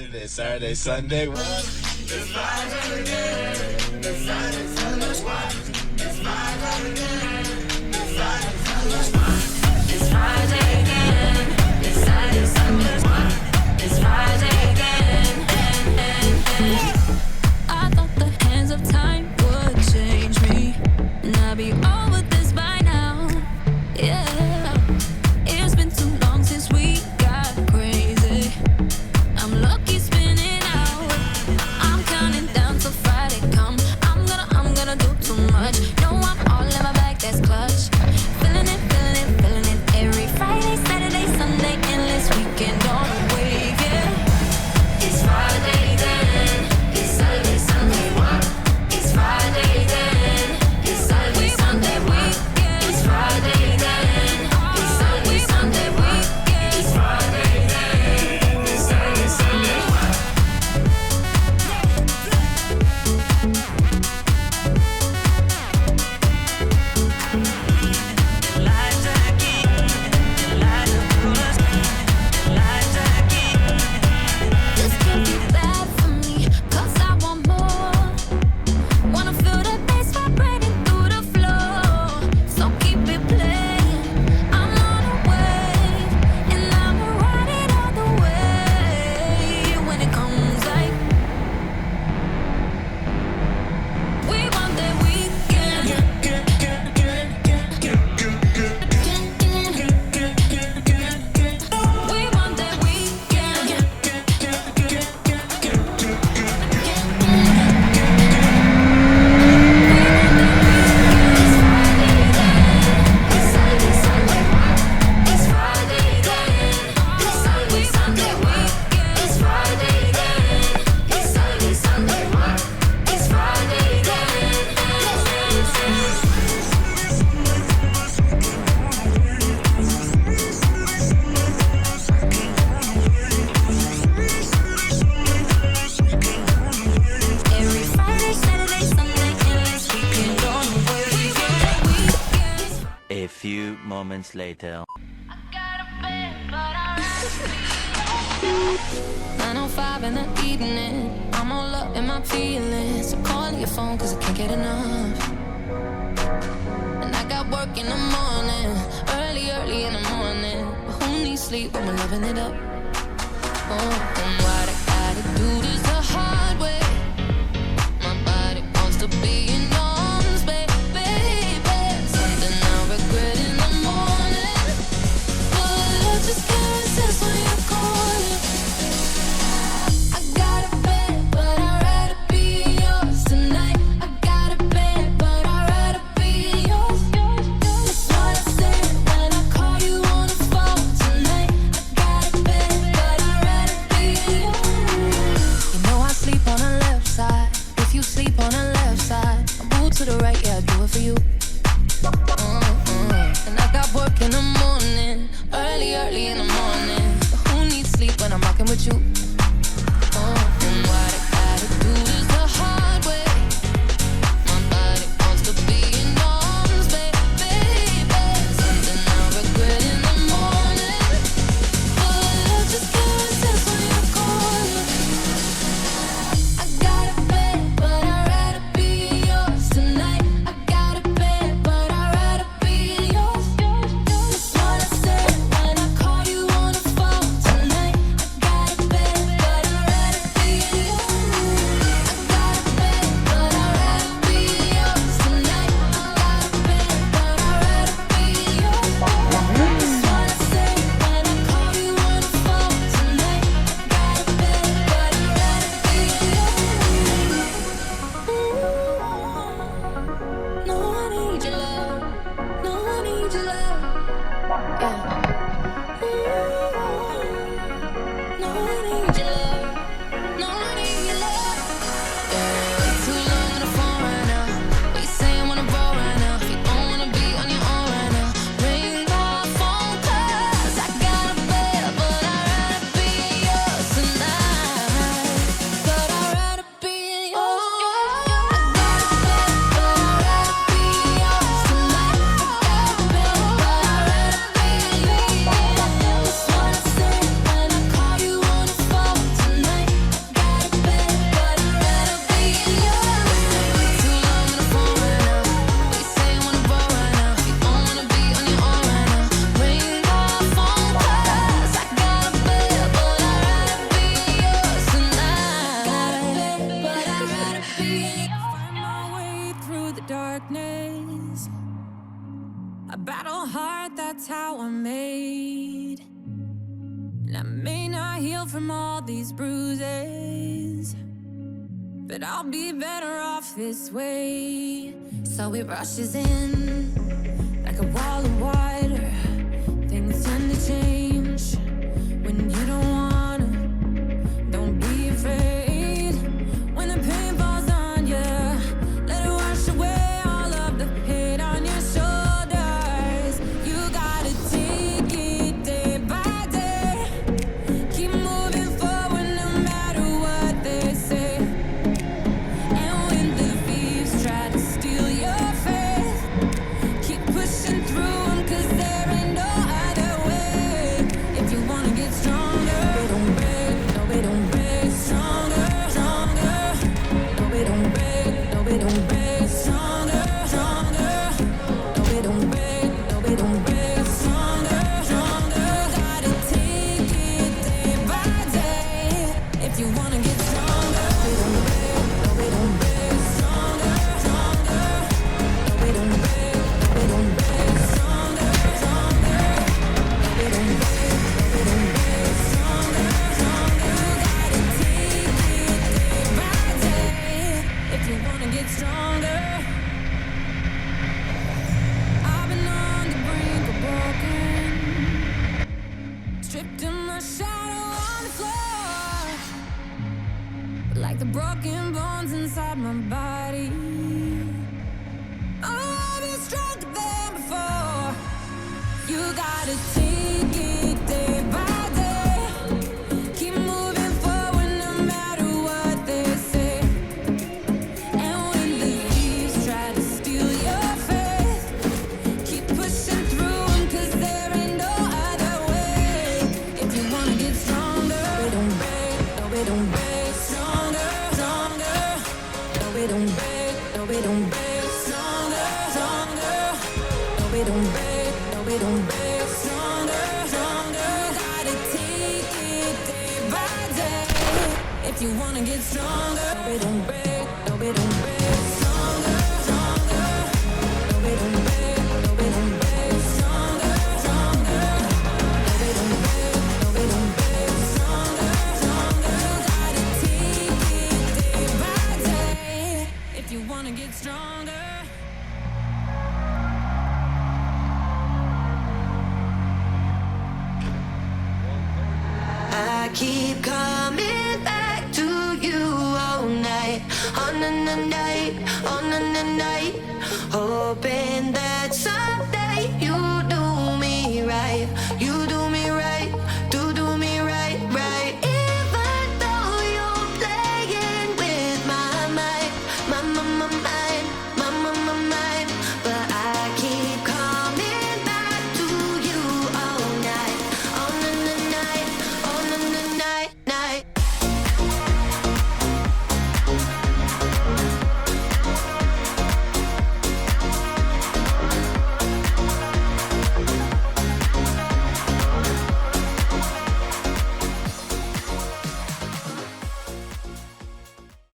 Saturday, Saturday, Sunday. It's Friday again. It's Friday, Sunday. It's Friday again. It's Friday, Sunday. It's Friday again. It's Saturday, Sunday. It's Friday again. I thought the hands of time would change me, and I'd be over this by now. Yeah, it's been too long since we got crazy. I'm lucky spinning out. I'm counting down till Friday come. I'm gonna do too much. No, I'm all in my bag, that's clutch. Feeling it, feeling it, feeling it. Every Friday, Saturday, Sunday, endless weekend on a wave, yeah. It's Friday then. It's Saturday, Sunday. It's Friday then. It's Saturday, Sunday. It's Friday then. It's Saturday, Sunday. It's Friday then. It's Saturday, Sunday. This can't be bad for me, 'cause I want more. Wanna feel that bass vibrating through the floor. So keep it playing. I'm on a wave, and I'ma ride it all the way. When it comes like we want that weekend. We want that weekend. It's Saturday, Sunday. It's Friday then. It's Saturday, Sunday. It's Friday then. It's Saturday, Sunday. It's Friday then. Every Friday, Saturday, Sunday, endless weekend on the way. A few moments later. 9:05 in the evening, I'm all up in my feelings. So call your phone 'cause I can't get enough. And I got work in the morning, early in the morning. But who needs sleep when we're loving it up? Oh, and what I gotta do this the hard way. My body wants to be in arms, baby. Something I regret in the morning. But I just can't resist when you're calling. I got a bed, but I'd rather be yours tonight. I got a bed, but I'd rather be yours. That's what I said when I call you on the phone tonight. I got a bed, but I'd rather be yours. You know I sleep on the left side. If you sleep on the left side, I move to the right, yeah, I do it for you. And I got work in the morning, early in the morning. But who needs sleep when I'm rocking with you? And what I gotta do is the hard way. My body wants to be in arms, baby. Something I regret in the morning. But I just can't resist when you're calling. I got a bed, but I'd rather be yours tonight. I got a bed, but I'd rather be yours. That's what I said when I call you on the phone tonight. I got a bed, from all these bruises, but I'll be better off this way. So it rushes in like a wall of water. Things tend to change when you don't wanna. Don't be afraid when the pain falls on you. Let it wash away all of the pain on your shoulders. You gotta take it day by day. Keep moving forward no matter what they say. And when the thieves try to steal your faith, keep pushing through them, 'cause there ain't no other way. If you wanna get stronger, don't break, don't break, stronger, stronger. Don't break, don't break, stronger, stronger. Don't break, don't break, stronger, stronger. Gotta take it day by day. If you wanna get stronger, don't break, stronger, stronger. Don't break, stronger, stronger. Don't break, stronger, stronger. Gotta take it day by day. If you wanna get stronger. I've been on the brink of broken, stripped in my shadow on the floor, like the broken bones inside my body. Oh, I'll be stronger than before. You gotta take it day by day. Keep moving forward no matter what they say. And when the thieves try to steal your faith, keep pushing through them, 'cause there ain't no other way. If you wanna get stronger, don't break, stronger, stronger. Don't break, stronger, stronger. Don't break, stronger, stronger. Gotta take it day by day. If you wanna get stronger, don't break,